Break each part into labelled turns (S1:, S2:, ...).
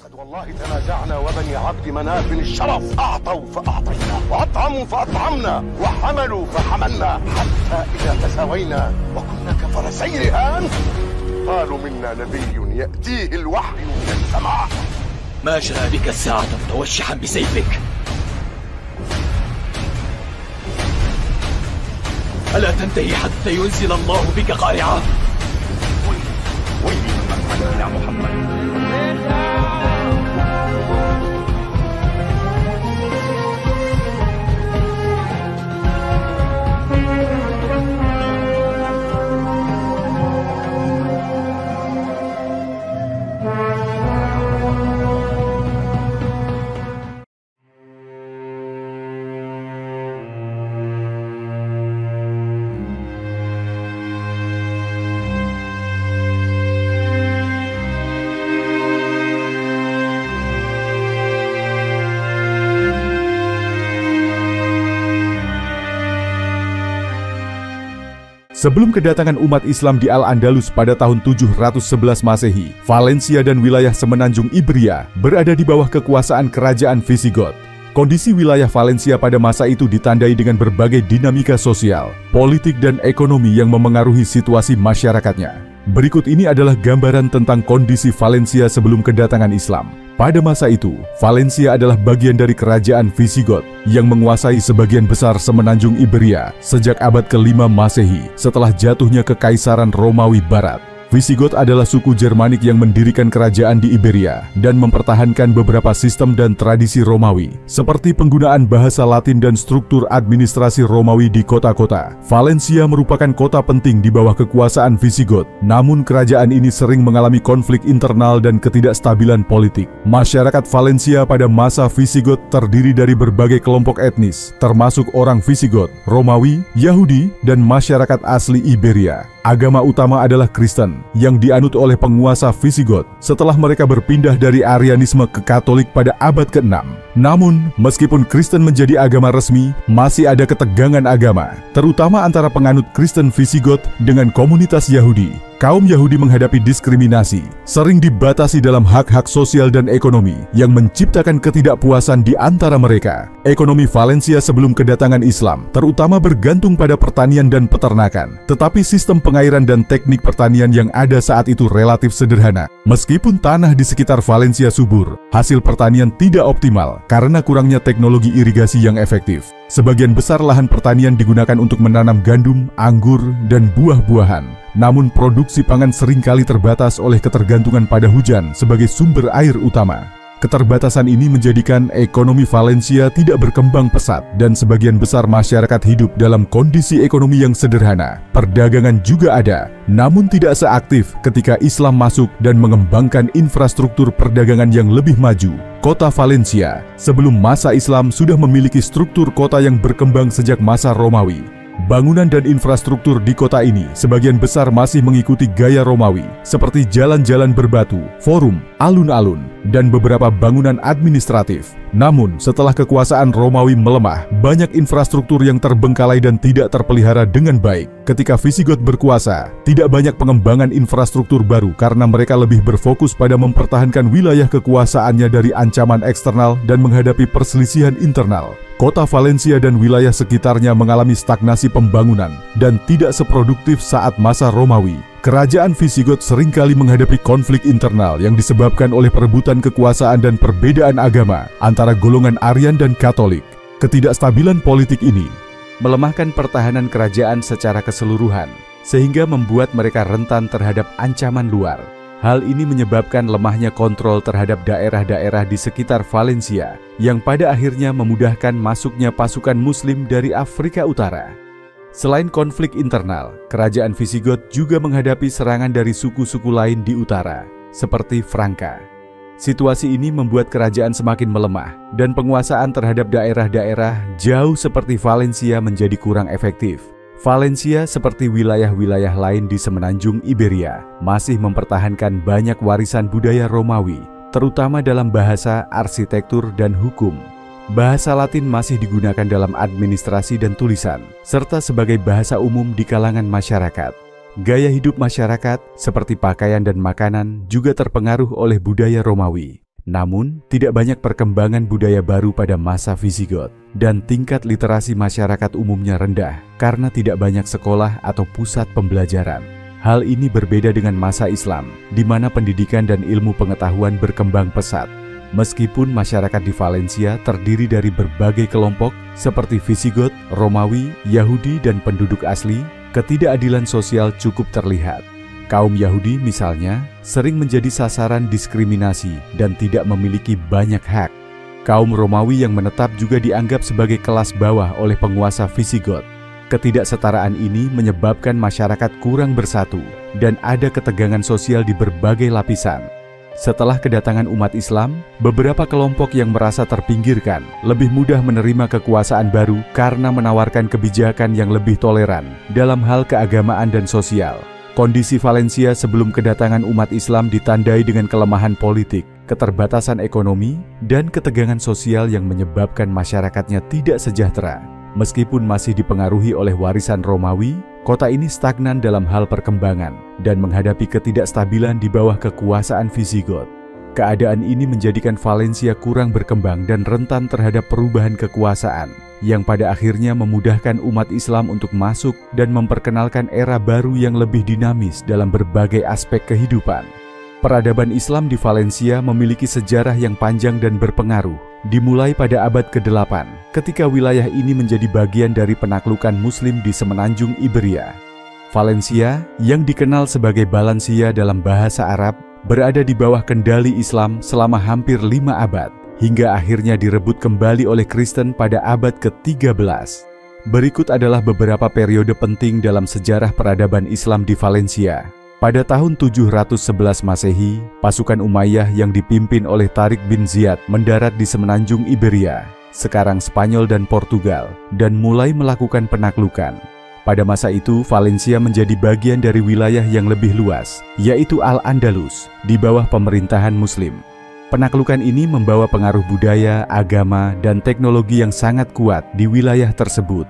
S1: لقد والله تنازعنا وبني عبد مناف الشرف أعطوا فأعطينا وأطعموا فأطعمنا وحملوا فحملنا حتى إذا تساوينا وكنا كفرسي رهان قالوا منا نبي يأتيه الوحي من السماء.
S2: ما جاء بك الساعة متوشحا بسيفك؟ ألا تنتهي حتى ينزل الله بك قارعة؟
S1: ويلي من يا محمد.
S3: Sebelum kedatangan umat Islam di Al-Andalus pada tahun 711 Masehi, Valencia dan wilayah semenanjung Iberia berada di bawah kekuasaan kerajaan Visigoth. Kondisi wilayah Valencia pada masa itu ditandai dengan berbagai dinamika sosial, politik, dan ekonomi yang memengaruhi situasi masyarakatnya. Berikut ini adalah gambaran tentang kondisi Valencia sebelum kedatangan Islam. Pada masa itu, Valencia adalah bagian dari kerajaan Visigoth yang menguasai sebagian besar semenanjung Iberia sejak abad ke-5 Masehi setelah jatuhnya Kekaisaran Romawi Barat. Visigoth adalah suku Jermanik yang mendirikan kerajaan di Iberia dan mempertahankan beberapa sistem dan tradisi Romawi, seperti penggunaan bahasa Latin dan struktur administrasi Romawi di kota-kota. Valencia merupakan kota penting di bawah kekuasaan Visigoth, namun kerajaan ini sering mengalami konflik internal dan ketidakstabilan politik. Masyarakat Valencia pada masa Visigoth terdiri dari berbagai kelompok etnis, termasuk orang Visigoth, Romawi, Yahudi, dan masyarakat asli Iberia. Agama utama adalah Kristen, yang dianut oleh penguasa Visigoth setelah mereka berpindah dari Arianisme ke Katolik pada abad ke-6. Namun, meskipun Kristen menjadi agama resmi, masih ada ketegangan agama, terutama antara penganut Kristen Visigoth dengan komunitas Yahudi. Kaum Yahudi menghadapi diskriminasi, sering dibatasi dalam hak-hak sosial dan ekonomi yang menciptakan ketidakpuasan di antara mereka. Ekonomi Valencia sebelum kedatangan Islam terutama bergantung pada pertanian dan peternakan, tetapi sistem pengairan dan teknik pertanian yang ada saat itu relatif sederhana. Meskipun tanah di sekitar Valencia subur, hasil pertanian tidak optimal karena kurangnya teknologi irigasi yang efektif. Sebagian besar lahan pertanian digunakan untuk menanam gandum, anggur, dan buah-buahan. Namun produksi pangan seringkali terbatas oleh ketergantungan pada hujan sebagai sumber air utama. Keterbatasan ini menjadikan ekonomi Valencia tidak berkembang pesat dan sebagian besar masyarakat hidup dalam kondisi ekonomi yang sederhana. Perdagangan juga ada, namun tidak seaktif ketika Islam masuk dan mengembangkan infrastruktur perdagangan yang lebih maju. Kota Valencia sebelum masa Islam sudah memiliki struktur kota yang berkembang sejak masa Romawi. Bangunan dan infrastruktur di kota ini sebagian besar masih mengikuti gaya Romawi, seperti jalan-jalan berbatu, forum, alun-alun, dan beberapa bangunan administratif. Namun, setelah kekuasaan Romawi melemah, banyak infrastruktur yang terbengkalai dan tidak terpelihara dengan baik. Ketika Visigoth berkuasa, tidak banyak pengembangan infrastruktur baru karena mereka lebih berfokus pada mempertahankan wilayah kekuasaannya dari ancaman eksternal dan menghadapi perselisihan internal. Kota Valencia dan wilayah sekitarnya mengalami stagnasi pembangunan dan tidak seproduktif saat masa Romawi. Kerajaan Visigoth seringkali menghadapi konflik internal yang disebabkan oleh perebutan kekuasaan dan perbedaan agama antara golongan Arian dan Katolik. Ketidakstabilan politik ini melemahkan pertahanan kerajaan secara keseluruhan, sehingga membuat mereka rentan terhadap ancaman luar. Hal ini menyebabkan lemahnya kontrol terhadap daerah-daerah di sekitar Valencia, yang pada akhirnya memudahkan masuknya pasukan Muslim dari Afrika Utara. Selain konflik internal, kerajaan Visigoth juga menghadapi serangan dari suku-suku lain di utara, seperti Franka. Situasi ini membuat kerajaan semakin melemah, dan penguasaan terhadap daerah-daerah jauh seperti Valencia menjadi kurang efektif. Valencia, seperti wilayah-wilayah lain di semenanjung Iberia, masih mempertahankan banyak warisan budaya Romawi, terutama dalam bahasa, arsitektur, dan hukum. Bahasa Latin masih digunakan dalam administrasi dan tulisan, serta sebagai bahasa umum di kalangan masyarakat. Gaya hidup masyarakat, seperti pakaian dan makanan, juga terpengaruh oleh budaya Romawi. Namun, tidak banyak perkembangan budaya baru pada masa Visigoth, dan tingkat literasi masyarakat umumnya rendah karena tidak banyak sekolah atau pusat pembelajaran. Hal ini berbeda dengan masa Islam, di mana pendidikan dan ilmu pengetahuan berkembang pesat. Meskipun masyarakat di Valencia terdiri dari berbagai kelompok seperti Visigoth, Romawi, Yahudi, dan penduduk asli, ketidakadilan sosial cukup terlihat. Kaum Yahudi misalnya sering menjadi sasaran diskriminasi dan tidak memiliki banyak hak. Kaum Romawi yang menetap juga dianggap sebagai kelas bawah oleh penguasa Visigoth. Ketidaksetaraan ini menyebabkan masyarakat kurang bersatu dan ada ketegangan sosial di berbagai lapisan. Setelah kedatangan umat Islam, beberapa kelompok yang merasa terpinggirkan lebih mudah menerima kekuasaan baru karena menawarkan kebijakan yang lebih toleran dalam hal keagamaan dan sosial. Kondisi Valencia sebelum kedatangan umat Islam ditandai dengan kelemahan politik, keterbatasan ekonomi, dan ketegangan sosial yang menyebabkan masyarakatnya tidak sejahtera. Meskipun masih dipengaruhi oleh warisan Romawi, kota ini stagnan dalam hal perkembangan dan menghadapi ketidakstabilan di bawah kekuasaan Visigoth. Keadaan ini menjadikan Valencia kurang berkembang dan rentan terhadap perubahan kekuasaan, yang pada akhirnya memudahkan umat Islam untuk masuk dan memperkenalkan era baru yang lebih dinamis dalam berbagai aspek kehidupan. Peradaban Islam di Valencia memiliki sejarah yang panjang dan berpengaruh, dimulai pada abad ke-8 ketika wilayah ini menjadi bagian dari penaklukan Muslim di semenanjung Iberia. Valencia, yang dikenal sebagai Valencia dalam bahasa Arab, berada di bawah kendali Islam selama hampir 5 abad, hingga akhirnya direbut kembali oleh Kristen pada abad ke-13. Berikut adalah beberapa periode penting dalam sejarah peradaban Islam di Valencia. Pada tahun 711 Masehi, pasukan Umayyah yang dipimpin oleh Tariq bin Ziyad mendarat di semenanjung Iberia, sekarang Spanyol dan Portugal, dan mulai melakukan penaklukan. Pada masa itu, Valencia menjadi bagian dari wilayah yang lebih luas, yaitu Al-Andalus, di bawah pemerintahan Muslim. Penaklukan ini membawa pengaruh budaya, agama, dan teknologi yang sangat kuat di wilayah tersebut.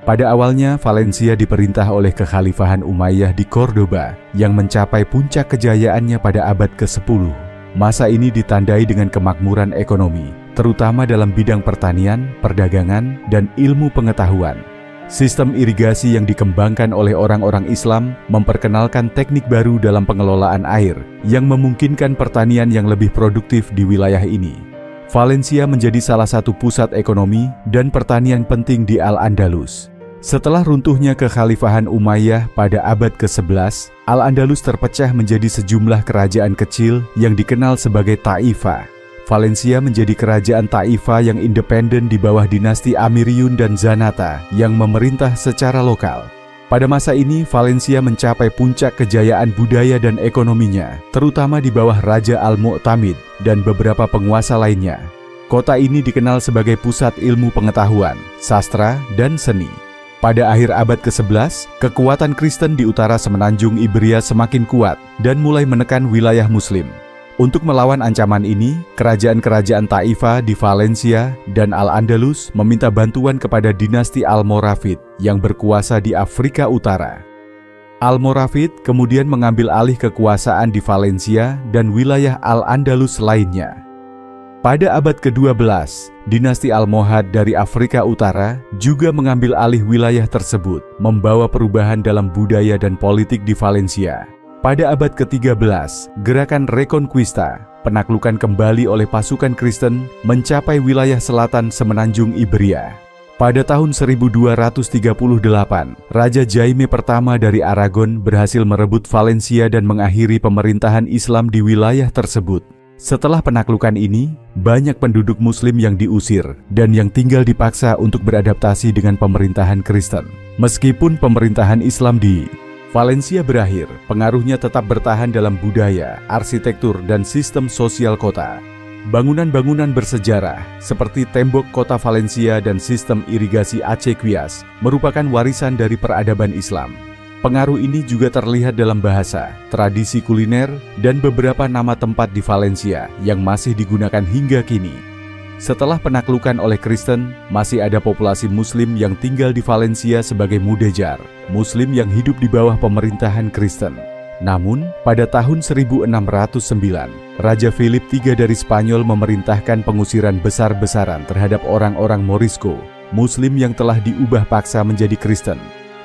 S3: Pada awalnya, Valencia diperintah oleh Kekhalifahan Umayyah di Cordoba yang mencapai puncak kejayaannya pada abad ke-10. Masa ini ditandai dengan kemakmuran ekonomi, terutama dalam bidang pertanian, perdagangan, dan ilmu pengetahuan. Sistem irigasi yang dikembangkan oleh orang-orang Islam memperkenalkan teknik baru dalam pengelolaan air yang memungkinkan pertanian yang lebih produktif di wilayah ini. Valencia menjadi salah satu pusat ekonomi dan pertanian penting di Al-Andalus. Setelah runtuhnya Kekhalifahan Umayyah pada abad ke-11, Al-Andalus terpecah menjadi sejumlah kerajaan kecil yang dikenal sebagai Taifah. Valencia menjadi kerajaan Taifah yang independen di bawah dinasti Amiriyun dan Zanata yang memerintah secara lokal. Pada masa ini, Valencia mencapai puncak kejayaan budaya dan ekonominya, terutama di bawah Raja Al-Mu'tamid dan beberapa penguasa lainnya. Kota ini dikenal sebagai pusat ilmu pengetahuan, sastra, dan seni. Pada akhir abad ke-11, kekuatan Kristen di utara semenanjung Iberia semakin kuat dan mulai menekan wilayah Muslim. Untuk melawan ancaman ini, kerajaan-kerajaan Taifah di Valencia dan Al-Andalus meminta bantuan kepada dinasti Almoravid yang berkuasa di Afrika Utara. Almoravid kemudian mengambil alih kekuasaan di Valencia dan wilayah Al-Andalus lainnya. Pada abad ke-12, dinasti Almohad dari Afrika Utara juga mengambil alih wilayah tersebut, membawa perubahan dalam budaya dan politik di Valencia. Pada abad ke-13, gerakan Reconquista, penaklukan kembali oleh pasukan Kristen, mencapai wilayah selatan semenanjung Iberia. Pada tahun 1238, Raja Jaime pertama dari Aragon berhasil merebut Valencia dan mengakhiri pemerintahan Islam di wilayah tersebut. Setelah penaklukan ini, banyak penduduk Muslim yang diusir dan yang tinggal dipaksa untuk beradaptasi dengan pemerintahan Kristen. Meskipun pemerintahan Islam di Valencia berakhir, pengaruhnya tetap bertahan dalam budaya, arsitektur, dan sistem sosial kota. Bangunan-bangunan bersejarah seperti tembok kota Valencia dan sistem irigasi acequias merupakan warisan dari peradaban Islam. Pengaruh ini juga terlihat dalam bahasa, tradisi kuliner, dan beberapa nama tempat di Valencia yang masih digunakan hingga kini. Setelah penaklukan oleh Kristen, masih ada populasi Muslim yang tinggal di Valencia sebagai mudejar, Muslim yang hidup di bawah pemerintahan Kristen. Namun, pada tahun 1609, Raja Philip III dari Spanyol memerintahkan pengusiran besar-besaran terhadap orang-orang Morisco, Muslim yang telah diubah paksa menjadi Kristen.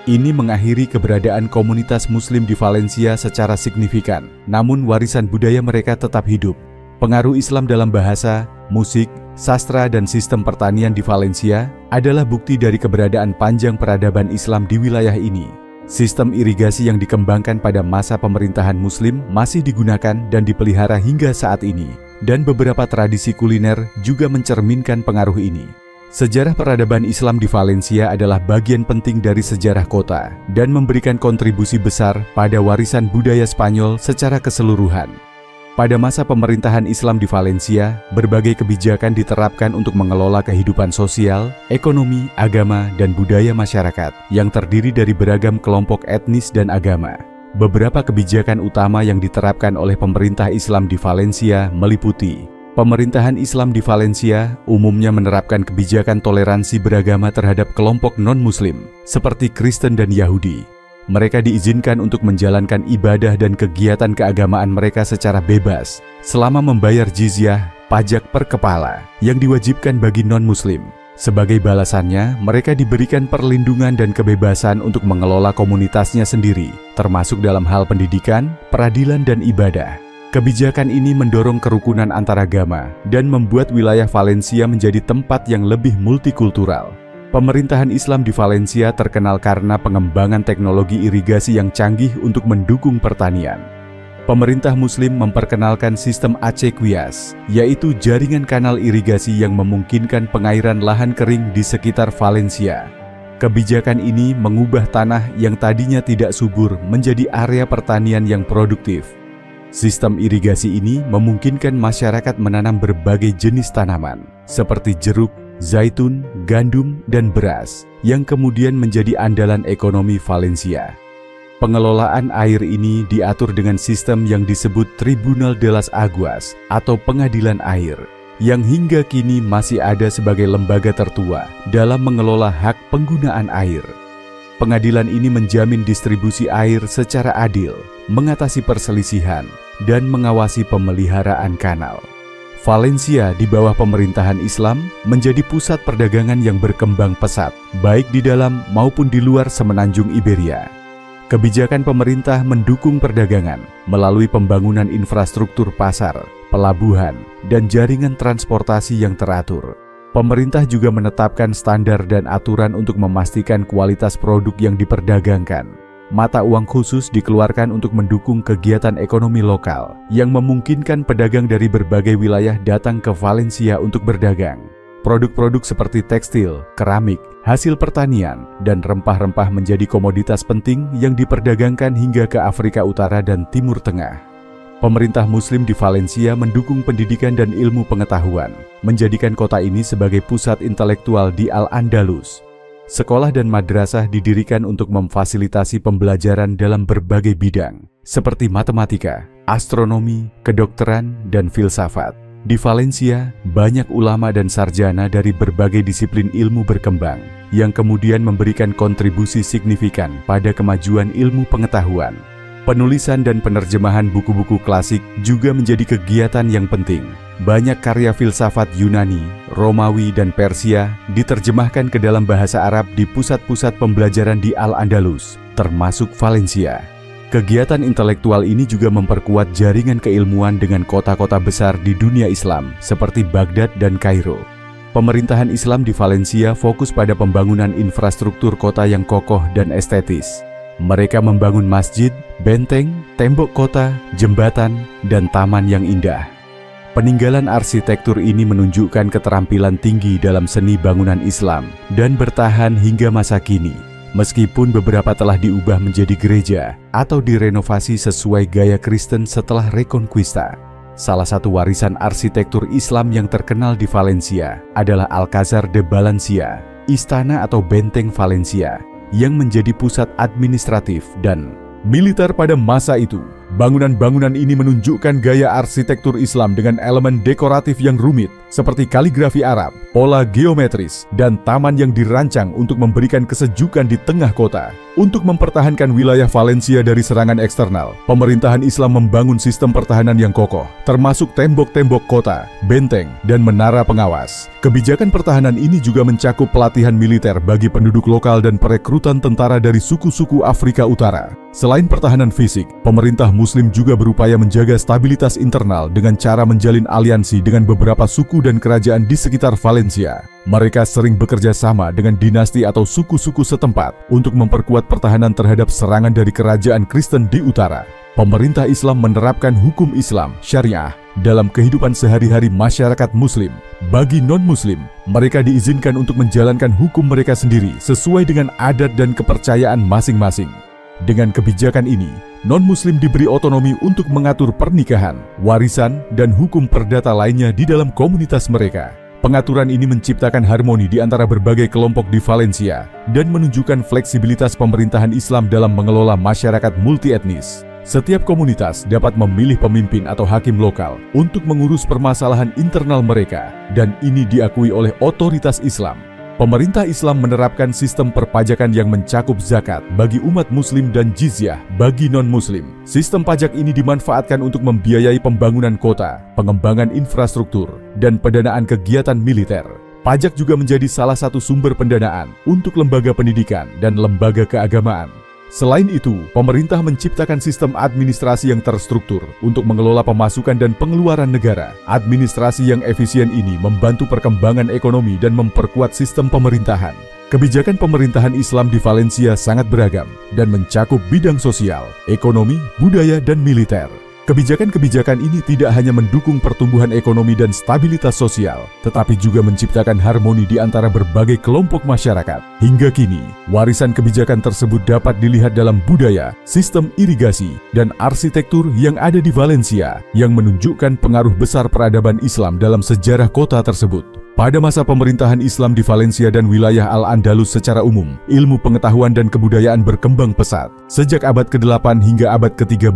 S3: Ini mengakhiri keberadaan komunitas Muslim di Valencia secara signifikan, namun warisan budaya mereka tetap hidup. Pengaruh Islam dalam bahasa, musik, sastra, dan sistem pertanian di Valencia adalah bukti dari keberadaan panjang peradaban Islam di wilayah ini. Sistem irigasi yang dikembangkan pada masa pemerintahan Muslim masih digunakan dan dipelihara hingga saat ini, dan beberapa tradisi kuliner juga mencerminkan pengaruh ini. Sejarah peradaban Islam di Valencia adalah bagian penting dari sejarah kota dan memberikan kontribusi besar pada warisan budaya Spanyol secara keseluruhan. Pada masa pemerintahan Islam di Valencia, berbagai kebijakan diterapkan untuk mengelola kehidupan sosial, ekonomi, agama, dan budaya masyarakat yang terdiri dari beragam kelompok etnis dan agama. Beberapa kebijakan utama yang diterapkan oleh pemerintah Islam di Valencia meliputi: pemerintahan Islam di Valencia umumnya menerapkan kebijakan toleransi beragama terhadap kelompok non-Muslim, seperti Kristen dan Yahudi. Mereka diizinkan untuk menjalankan ibadah dan kegiatan keagamaan mereka secara bebas, selama membayar jizyah, pajak per kepala, yang diwajibkan bagi non-Muslim. Sebagai balasannya, mereka diberikan perlindungan dan kebebasan untuk mengelola komunitasnya sendiri, termasuk dalam hal pendidikan, peradilan, dan ibadah. Kebijakan ini mendorong kerukunan antaragama dan membuat wilayah Valencia menjadi tempat yang lebih multikultural. Pemerintahan Islam di Valencia terkenal karena pengembangan teknologi irigasi yang canggih untuk mendukung pertanian. Pemerintah Muslim memperkenalkan sistem acequias, yaitu jaringan kanal irigasi yang memungkinkan pengairan lahan kering di sekitar Valencia. Kebijakan ini mengubah tanah yang tadinya tidak subur menjadi area pertanian yang produktif. Sistem irigasi ini memungkinkan masyarakat menanam berbagai jenis tanaman, seperti jeruk, zaitun, gandum, dan beras, yang kemudian menjadi andalan ekonomi Valencia. Pengelolaan air ini diatur dengan sistem yang disebut Tribunal de las Aguas atau pengadilan air, yang hingga kini masih ada sebagai lembaga tertua dalam mengelola hak penggunaan air. Pengadilan ini menjamin distribusi air secara adil, mengatasi perselisihan, dan mengawasi pemeliharaan kanal. Valencia di bawah pemerintahan Islam menjadi pusat perdagangan yang berkembang pesat, baik di dalam maupun di luar semenanjung Iberia. Kebijakan pemerintah mendukung perdagangan melalui pembangunan infrastruktur pasar, pelabuhan, dan jaringan transportasi yang teratur. Pemerintah juga menetapkan standar dan aturan untuk memastikan kualitas produk yang diperdagangkan. Mata uang khusus dikeluarkan untuk mendukung kegiatan ekonomi lokal yang memungkinkan pedagang dari berbagai wilayah datang ke Valencia untuk berdagang. Produk-produk seperti tekstil, keramik, hasil pertanian, dan rempah-rempah menjadi komoditas penting yang diperdagangkan hingga ke Afrika Utara dan Timur Tengah. Pemerintah Muslim di Valencia mendukung pendidikan dan ilmu pengetahuan, menjadikan kota ini sebagai pusat intelektual di Al-Andalus. Sekolah dan madrasah didirikan untuk memfasilitasi pembelajaran dalam berbagai bidang, seperti matematika, astronomi, kedokteran, dan filsafat. Di Valencia, banyak ulama dan sarjana dari berbagai disiplin ilmu berkembang, yang kemudian memberikan kontribusi signifikan pada kemajuan ilmu pengetahuan. Penulisan dan penerjemahan buku-buku klasik juga menjadi kegiatan yang penting. Banyak karya filsafat Yunani, Romawi, dan Persia diterjemahkan ke dalam bahasa Arab di pusat-pusat pembelajaran di Al-Andalus, termasuk Valencia. Kegiatan intelektual ini juga memperkuat jaringan keilmuan dengan kota-kota besar di dunia Islam, seperti Baghdad dan Kairo. Pemerintahan Islam di Valencia fokus pada pembangunan infrastruktur kota yang kokoh dan estetis. Mereka membangun masjid, benteng, tembok kota, jembatan, dan taman yang indah. Peninggalan arsitektur ini menunjukkan keterampilan tinggi dalam seni bangunan Islam dan bertahan hingga masa kini, meskipun beberapa telah diubah menjadi gereja atau direnovasi sesuai gaya Kristen setelah Reconquista. Salah satu warisan arsitektur Islam yang terkenal di Valencia adalah Alcázar de Valencia, istana atau benteng Valencia, yang menjadi pusat administratif dan militer pada masa itu. Bangunan-bangunan ini menunjukkan gaya arsitektur Islam dengan elemen dekoratif yang rumit, seperti kaligrafi Arab, pola geometris, dan taman yang dirancang untuk memberikan kesejukan di tengah kota. Untuk mempertahankan wilayah Valencia dari serangan eksternal, pemerintahan Islam membangun sistem pertahanan yang kokoh, termasuk tembok-tembok kota, benteng, dan menara pengawas. Kebijakan pertahanan ini juga mencakup pelatihan militer bagi penduduk lokal dan perekrutan tentara dari suku-suku Afrika Utara. Selain pertahanan fisik, pemerintah Muslim juga berupaya menjaga stabilitas internal dengan cara menjalin aliansi dengan beberapa suku dan kerajaan di sekitar Valencia. Mereka sering bekerja sama dengan dinasti atau suku-suku setempat untuk memperkuat pertahanan terhadap serangan dari kerajaan Kristen di utara. Pemerintah Islam menerapkan hukum Islam, syariah, dalam kehidupan sehari-hari masyarakat Muslim. Bagi non-Muslim, mereka diizinkan untuk menjalankan hukum mereka sendiri sesuai dengan adat dan kepercayaan masing-masing. Dengan kebijakan ini, non-Muslim diberi otonomi untuk mengatur pernikahan, warisan, dan hukum perdata lainnya di dalam komunitas mereka. Pengaturan ini menciptakan harmoni di antara berbagai kelompok di Valencia dan menunjukkan fleksibilitas pemerintahan Islam dalam mengelola masyarakat multietnis. Setiap komunitas dapat memilih pemimpin atau hakim lokal untuk mengurus permasalahan internal mereka, dan ini diakui oleh otoritas Islam. Pemerintah Islam menerapkan sistem perpajakan yang mencakup zakat bagi umat Muslim dan jizyah bagi non-Muslim. Sistem pajak ini dimanfaatkan untuk membiayai pembangunan kota, pengembangan infrastruktur, dan pendanaan kegiatan militer. Pajak juga menjadi salah satu sumber pendanaan untuk lembaga pendidikan dan lembaga keagamaan. Selain itu, pemerintah menciptakan sistem administrasi yang terstruktur untuk mengelola pemasukan dan pengeluaran negara. Administrasi yang efisien ini membantu perkembangan ekonomi dan memperkuat sistem pemerintahan. Kebijakan pemerintahan Islam di Valencia sangat beragam dan mencakup bidang sosial, ekonomi, budaya, dan militer. Kebijakan-kebijakan ini tidak hanya mendukung pertumbuhan ekonomi dan stabilitas sosial, tetapi juga menciptakan harmoni di antara berbagai kelompok masyarakat. Hingga kini, warisan kebijakan tersebut dapat dilihat dalam budaya, sistem irigasi, dan arsitektur yang ada di Valencia, yang menunjukkan pengaruh besar peradaban Islam dalam sejarah kota tersebut. Pada masa pemerintahan Islam di Valencia dan wilayah Al-Andalus secara umum, ilmu pengetahuan dan kebudayaan berkembang pesat. Sejak abad ke-8 hingga abad ke-13,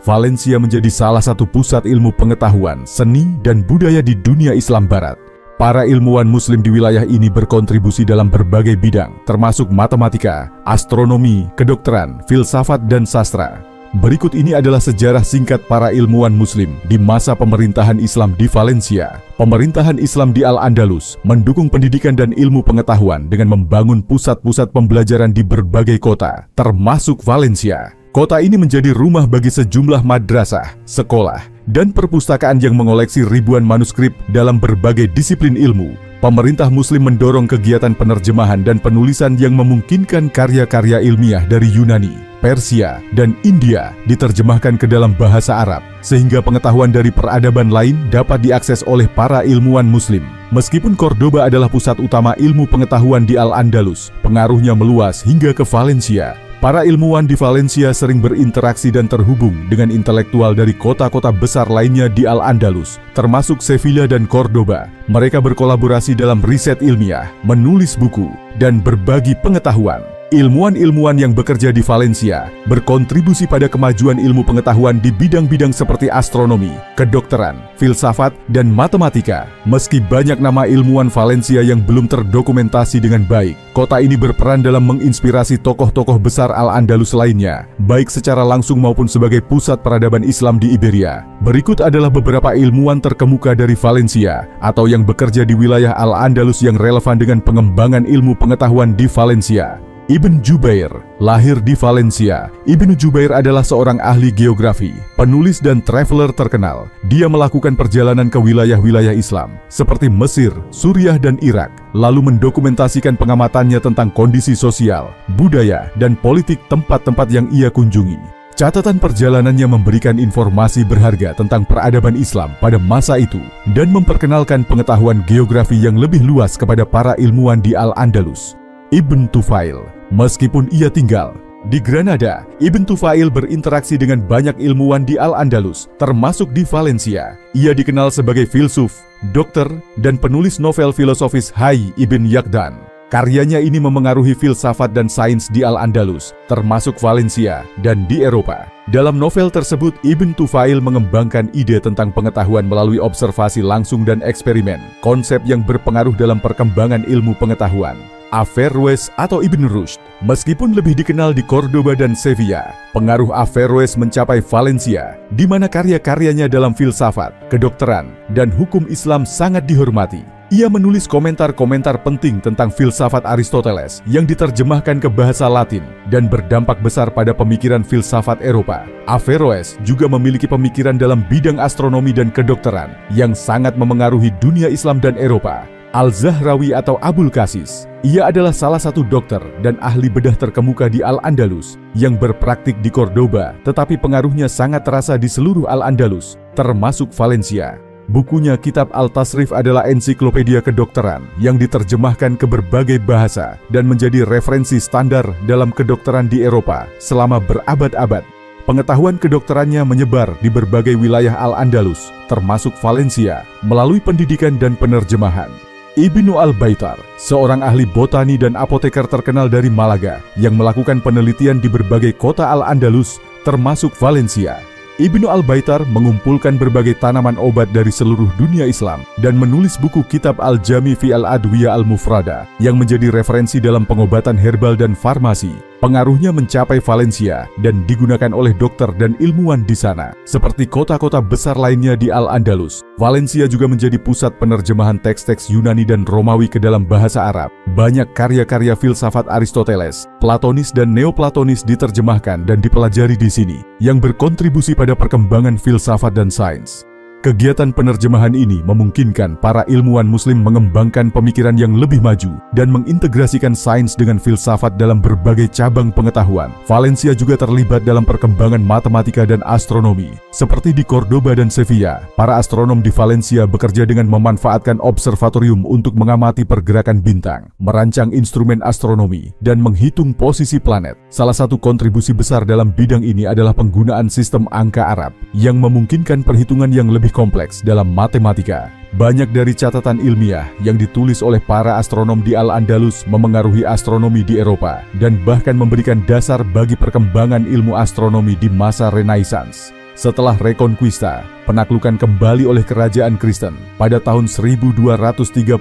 S3: Valencia menjadi salah satu pusat ilmu pengetahuan, seni, dan budaya di dunia Islam Barat. Para ilmuwan Muslim di wilayah ini berkontribusi dalam berbagai bidang, termasuk matematika, astronomi, kedokteran, filsafat, dan sastra. Berikut ini adalah sejarah singkat para ilmuwan Muslim di masa pemerintahan Islam di Valencia. Pemerintahan Islam di Al-Andalus mendukung pendidikan dan ilmu pengetahuan dengan membangun pusat-pusat pembelajaran di berbagai kota, termasuk Valencia. Kota ini menjadi rumah bagi sejumlah madrasah, sekolah, dan perpustakaan yang mengoleksi ribuan manuskrip dalam berbagai disiplin ilmu. Pemerintah Muslim mendorong kegiatan penerjemahan dan penulisan yang memungkinkan karya-karya ilmiah dari Yunani, Persia, dan India diterjemahkan ke dalam bahasa Arab, sehingga pengetahuan dari peradaban lain dapat diakses oleh para ilmuwan Muslim. Meskipun Cordoba adalah pusat utama ilmu pengetahuan di Al-Andalus, pengaruhnya meluas hingga ke Valencia. Para ilmuwan di Valencia sering berinteraksi dan terhubung dengan intelektual dari kota-kota besar lainnya di Al-Andalus, termasuk Sevilla dan Cordoba. Mereka berkolaborasi dalam riset ilmiah, menulis buku, dan berbagi pengetahuan. Ilmuwan-ilmuwan yang bekerja di Valencia berkontribusi pada kemajuan ilmu pengetahuan di bidang-bidang seperti astronomi, kedokteran, filsafat, dan matematika. Meski banyak nama ilmuwan Valencia yang belum terdokumentasi dengan baik, kota ini berperan dalam menginspirasi tokoh-tokoh besar Al-Andalus lainnya, baik secara langsung maupun sebagai pusat peradaban Islam di Iberia. Berikut adalah beberapa ilmuwan terkemuka dari Valencia atau yang bekerja di wilayah Al-Andalus yang relevan dengan pengembangan ilmu pengetahuan di Valencia. Ibn Jubair, lahir di Valencia. Ibn Jubair adalah seorang ahli geografi, penulis dan traveler terkenal. Dia melakukan perjalanan ke wilayah-wilayah Islam, seperti Mesir, Suriah, dan Irak, lalu mendokumentasikan pengamatannya tentang kondisi sosial, budaya, dan politik tempat-tempat yang ia kunjungi. Catatan perjalanannya memberikan informasi berharga tentang peradaban Islam pada masa itu, dan memperkenalkan pengetahuan geografi yang lebih luas kepada para ilmuwan di Al-Andalus. Ibn Tufail, meskipun ia tinggal di Granada, Ibn Tufail berinteraksi dengan banyak ilmuwan di Al-Andalus, termasuk di Valencia. Ia dikenal sebagai filsuf, dokter, dan penulis novel filosofis Hayy Ibn Yaqdan. Karyanya ini memengaruhi filsafat dan sains di Al-Andalus, termasuk Valencia, dan di Eropa. Dalam novel tersebut, Ibn Tufail mengembangkan ide tentang pengetahuan melalui observasi langsung dan eksperimen, konsep yang berpengaruh dalam perkembangan ilmu pengetahuan. Averroes atau Ibn Rushd, meskipun lebih dikenal di Cordoba dan Sevilla, pengaruh Averroes mencapai Valencia, di mana karya-karyanya dalam filsafat, kedokteran, dan hukum Islam sangat dihormati. Ia menulis komentar-komentar penting tentang filsafat Aristoteles yang diterjemahkan ke bahasa Latin dan berdampak besar pada pemikiran filsafat Eropa. Averroes juga memiliki pemikiran dalam bidang astronomi dan kedokteran yang sangat memengaruhi dunia Islam dan Eropa. Al-Zahrawi atau Abul Qasis, ia adalah salah satu dokter dan ahli bedah terkemuka di Al-Andalus yang berpraktik di Cordoba, tetapi pengaruhnya sangat terasa di seluruh Al-Andalus, termasuk Valencia. Bukunya Kitab Al-Tasrif adalah ensiklopedia kedokteran yang diterjemahkan ke berbagai bahasa dan menjadi referensi standar dalam kedokteran di Eropa selama berabad-abad. Pengetahuan kedokterannya menyebar di berbagai wilayah Al-Andalus, termasuk Valencia, melalui pendidikan dan penerjemahan. Ibnu Al-Baitar, seorang ahli botani dan apoteker terkenal dari Malaga yang melakukan penelitian di berbagai kota Al-Andalus, termasuk Valencia. Ibnu Al-Baitar mengumpulkan berbagai tanaman obat dari seluruh dunia Islam dan menulis buku Kitab Al-Jami fi Al-Adwiyah Al-Mufrada yang menjadi referensi dalam pengobatan herbal dan farmasi. Pengaruhnya mencapai Valencia dan digunakan oleh dokter dan ilmuwan di sana. Seperti kota-kota besar lainnya di Al-Andalus, Valencia juga menjadi pusat penerjemahan teks-teks Yunani dan Romawi ke dalam bahasa Arab. Banyak karya-karya filsafat Aristoteles, Platonis dan Neoplatonis diterjemahkan dan dipelajari di sini, yang berkontribusi pada perkembangan filsafat dan sains. Kegiatan penerjemahan ini memungkinkan para ilmuwan muslim mengembangkan pemikiran yang lebih maju dan mengintegrasikan sains dengan filsafat dalam berbagai cabang pengetahuan. Valencia juga terlibat dalam perkembangan matematika dan astronomi. Seperti di Cordoba dan Sevilla, para astronom di Valencia bekerja dengan memanfaatkan observatorium untuk mengamati pergerakan bintang, merancang instrumen astronomi, dan menghitung posisi planet. Salah satu kontribusi besar dalam bidang ini adalah penggunaan sistem angka Arab yang memungkinkan perhitungan yang lebih kompleks dalam matematika. Banyak dari catatan ilmiah yang ditulis oleh para astronom di Al-Andalus memengaruhi astronomi di Eropa dan bahkan memberikan dasar bagi perkembangan ilmu astronomi di masa Renaissance. Setelah Reconquista, penaklukan kembali oleh kerajaan Kristen pada tahun 1238,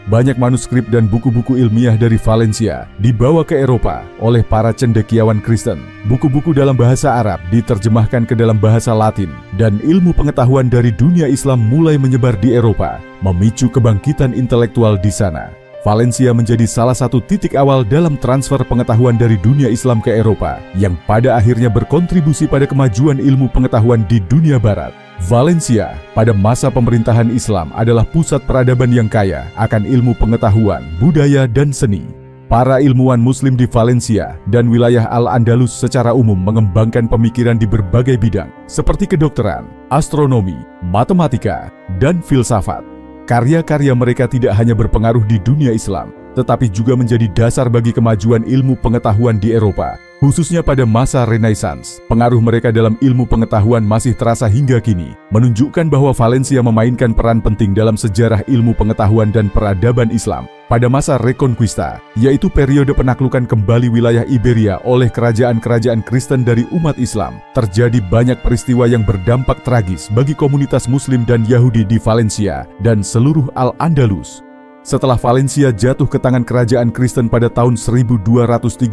S3: banyak manuskrip dan buku-buku ilmiah dari Valencia dibawa ke Eropa oleh para cendekiawan Kristen. Buku-buku dalam bahasa Arab diterjemahkan ke dalam bahasa Latin, dan ilmu pengetahuan dari dunia Islam mulai menyebar di Eropa, memicu kebangkitan intelektual di sana. Valencia menjadi salah satu titik awal dalam transfer pengetahuan dari dunia Islam ke Eropa, yang pada akhirnya berkontribusi pada kemajuan ilmu pengetahuan di dunia Barat. Valencia pada masa pemerintahan Islam adalah pusat peradaban yang kaya akan ilmu pengetahuan, budaya, dan seni. Para ilmuwan muslim di Valencia dan wilayah Al-Andalus secara umum mengembangkan pemikiran di berbagai bidang, seperti kedokteran, astronomi, matematika, dan filsafat. Karya-karya mereka tidak hanya berpengaruh di dunia Islam, tetapi juga menjadi dasar bagi kemajuan ilmu pengetahuan di Eropa, khususnya pada masa Renaissance. Pengaruh mereka dalam ilmu pengetahuan masih terasa hingga kini, menunjukkan bahwa Valencia memainkan peran penting dalam sejarah ilmu pengetahuan dan peradaban Islam. Pada masa Reconquista, yaitu periode penaklukan kembali wilayah Iberia oleh kerajaan-kerajaan Kristen dari umat Islam, terjadi banyak peristiwa yang berdampak tragis bagi komunitas Muslim dan Yahudi di Valencia dan seluruh Al-Andalus. Setelah Valencia jatuh ke tangan kerajaan Kristen pada tahun 1238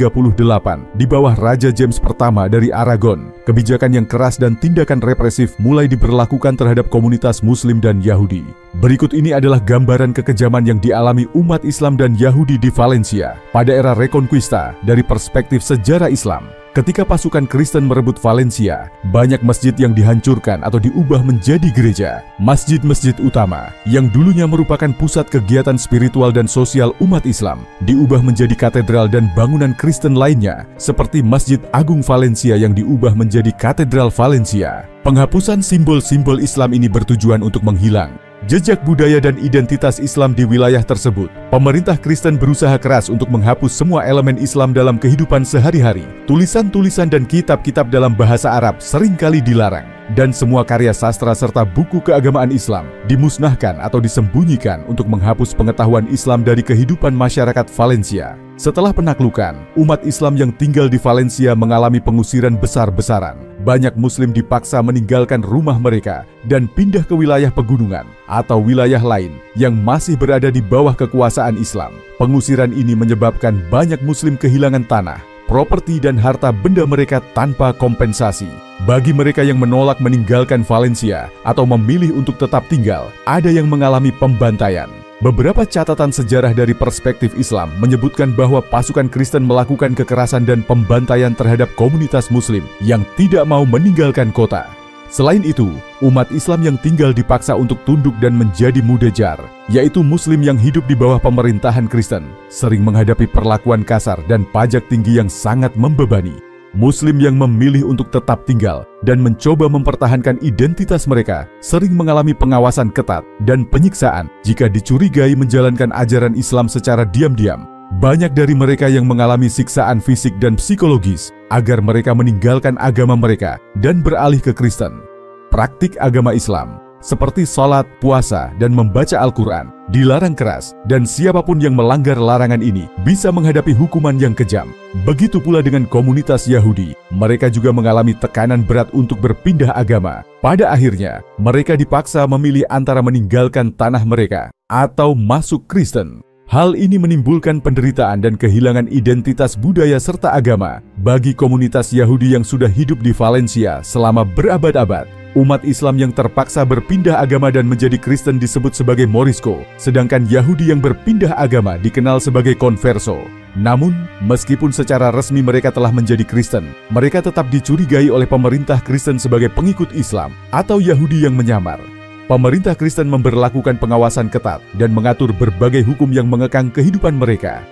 S3: di bawah Raja James pertama dari Aragon, kebijakan yang keras dan tindakan represif mulai diberlakukan terhadap komunitas Muslim dan Yahudi. Berikut ini adalah gambaran kekejaman yang dialami umat Islam dan Yahudi di Valencia pada era Reconquista dari perspektif sejarah Islam. Ketika pasukan Kristen merebut Valencia, banyak masjid yang dihancurkan atau diubah menjadi gereja. Masjid-masjid utama, yang dulunya merupakan pusat kegiatan spiritual dan sosial umat Islam, diubah menjadi katedral dan bangunan Kristen lainnya, seperti Masjid Agung Valencia yang diubah menjadi Katedral Valencia. Penghapusan simbol-simbol Islam ini bertujuan untuk menghilang jejak budaya dan identitas Islam di wilayah tersebut. Pemerintah Kristen berusaha keras untuk menghapus semua elemen Islam dalam kehidupan sehari-hari. Tulisan-tulisan dan kitab-kitab dalam bahasa Arab seringkali dilarang. dan semua karya sastra serta buku keagamaan Islam dimusnahkan atau disembunyikan untuk menghapus pengetahuan Islam dari kehidupan masyarakat Valencia. Setelah penaklukan, umat Islam yang tinggal di Valencia mengalami pengusiran besar-besaran. Banyak Muslim dipaksa meninggalkan rumah mereka dan pindah ke wilayah pegunungan atau wilayah lain yang masih berada di bawah kekuasaan Islam. Pengusiran ini menyebabkan banyak Muslim kehilangan tanah, properti dan harta benda mereka tanpa kompensasi. Bagi mereka yang menolak meninggalkan Valencia atau memilih untuk tetap tinggal, ada yang mengalami pembantaian. Beberapa catatan sejarah dari perspektif Islam menyebutkan bahwa pasukan Kristen melakukan kekerasan dan pembantaian terhadap komunitas Muslim yang tidak mau meninggalkan kota. Selain itu, umat Islam yang tinggal dipaksa untuk tunduk dan menjadi mudejar, yaitu Muslim yang hidup di bawah pemerintahan Kristen, sering menghadapi perlakuan kasar dan pajak tinggi yang sangat membebani. Muslim yang memilih untuk tetap tinggal dan mencoba mempertahankan identitas mereka sering mengalami pengawasan ketat dan penyiksaan jika dicurigai menjalankan ajaran Islam secara diam-diam. Banyak dari mereka yang mengalami siksaan fisik dan psikologis agar mereka meninggalkan agama mereka dan beralih ke Kristen. Praktik agama Islam seperti sholat, puasa, dan membaca Al-Quran dilarang keras, dan siapapun yang melanggar larangan ini bisa menghadapi hukuman yang kejam. Begitu pula dengan komunitas Yahudi, mereka juga mengalami tekanan berat untuk berpindah agama. Pada akhirnya, mereka dipaksa memilih antara meninggalkan tanah mereka atau masuk Kristen. Hal ini menimbulkan penderitaan dan kehilangan identitas budaya serta agama bagi komunitas Yahudi yang sudah hidup di Valencia selama berabad-abad. Umat Islam yang terpaksa berpindah agama dan menjadi Kristen disebut sebagai Morisco, sedangkan Yahudi yang berpindah agama dikenal sebagai converso. Namun, meskipun secara resmi mereka telah menjadi Kristen, mereka tetap dicurigai oleh pemerintah Kristen sebagai pengikut Islam atau Yahudi yang menyamar. Pemerintah Kristen memberlakukan pengawasan ketat dan mengatur berbagai hukum yang mengekang kehidupan mereka.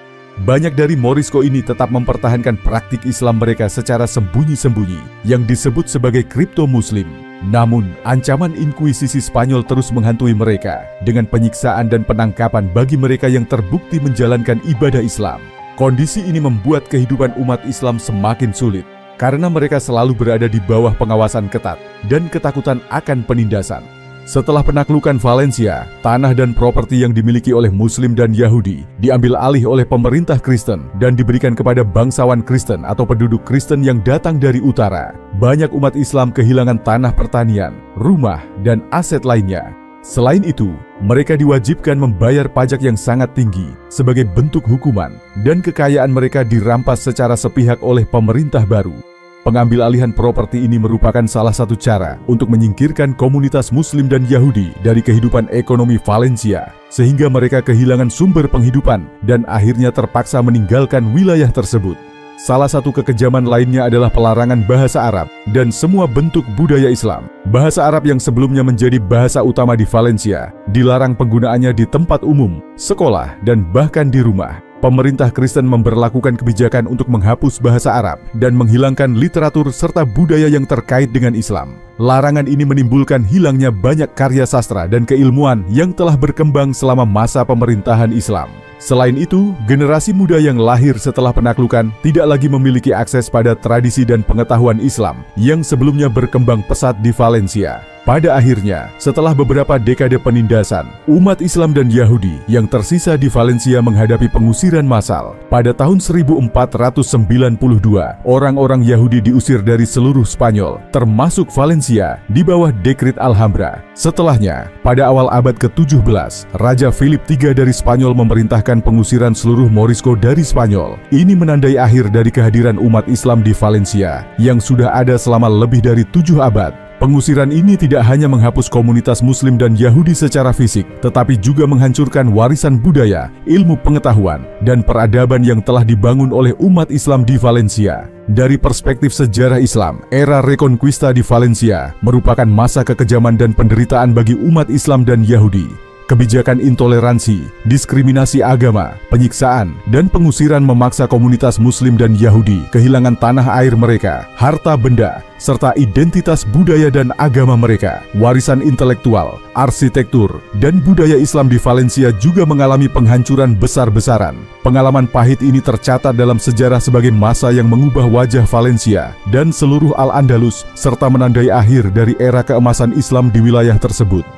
S3: Banyak dari Morisco ini tetap mempertahankan praktik Islam mereka secara sembunyi-sembunyi yang disebut sebagai kripto muslim. Namun, ancaman Inkuisisi Spanyol terus menghantui mereka dengan penyiksaan dan penangkapan bagi mereka yang terbukti menjalankan ibadah Islam. Kondisi ini membuat kehidupan umat Islam semakin sulit karena mereka selalu berada di bawah pengawasan ketat dan ketakutan akan penindasan. Setelah penaklukan Valencia, tanah dan properti yang dimiliki oleh Muslim dan Yahudi diambil alih oleh pemerintah Kristen dan diberikan kepada bangsawan Kristen atau penduduk Kristen yang datang dari utara. Banyak umat Islam kehilangan tanah pertanian, rumah, dan aset lainnya. Selain itu, mereka diwajibkan membayar pajak yang sangat tinggi sebagai bentuk hukuman, dan kekayaan mereka dirampas secara sepihak oleh pemerintah baru. Pengambil alihan properti ini merupakan salah satu cara untuk menyingkirkan komunitas Muslim dan Yahudi dari kehidupan ekonomi Valencia, sehingga mereka kehilangan sumber penghidupan dan akhirnya terpaksa meninggalkan wilayah tersebut. Salah satu kekejaman lainnya adalah pelarangan bahasa Arab dan semua bentuk budaya Islam. Bahasa Arab yang sebelumnya menjadi bahasa utama di Valencia dilarang penggunaannya di tempat umum, sekolah, dan bahkan di rumah. Pemerintah Kristen memberlakukan kebijakan untuk menghapus bahasa Arab dan menghilangkan literatur serta budaya yang terkait dengan Islam. Larangan ini menimbulkan hilangnya banyak karya sastra dan keilmuan yang telah berkembang selama masa pemerintahan Islam. Selain itu, generasi muda yang lahir setelah penaklukan tidak lagi memiliki akses pada tradisi dan pengetahuan Islam yang sebelumnya berkembang pesat di Valencia. Pada akhirnya, setelah beberapa dekade penindasan, umat Islam dan Yahudi yang tersisa di Valencia menghadapi pengusiran massal. Pada tahun 1492, orang-orang Yahudi diusir dari seluruh Spanyol, termasuk Valencia, di bawah Dekret Alhambra. Setelahnya, pada awal abad ke-17, Raja Philip III dari Spanyol memerintahkan pengusiran seluruh Morisco dari Spanyol. Ini menandai akhir dari kehadiran umat Islam di Valencia, yang sudah ada selama lebih dari 7 abad. Pengusiran ini tidak hanya menghapus komunitas Muslim dan Yahudi secara fisik, tetapi juga menghancurkan warisan budaya, ilmu pengetahuan, dan peradaban yang telah dibangun oleh umat Islam di Valencia. Dari perspektif sejarah Islam, era Reconquista di Valencia merupakan masa kekejaman dan penderitaan bagi umat Islam dan Yahudi. Kebijakan intoleransi, diskriminasi agama, penyiksaan, dan pengusiran memaksa komunitas Muslim dan Yahudi kehilangan tanah air mereka, harta benda, serta identitas budaya dan agama mereka. Warisan intelektual, arsitektur, dan budaya Islam di Valencia juga mengalami penghancuran besar-besaran. Pengalaman pahit ini tercatat dalam sejarah sebagai masa yang mengubah wajah Valencia dan seluruh Al-Andalus, serta menandai akhir dari era keemasan Islam di wilayah tersebut.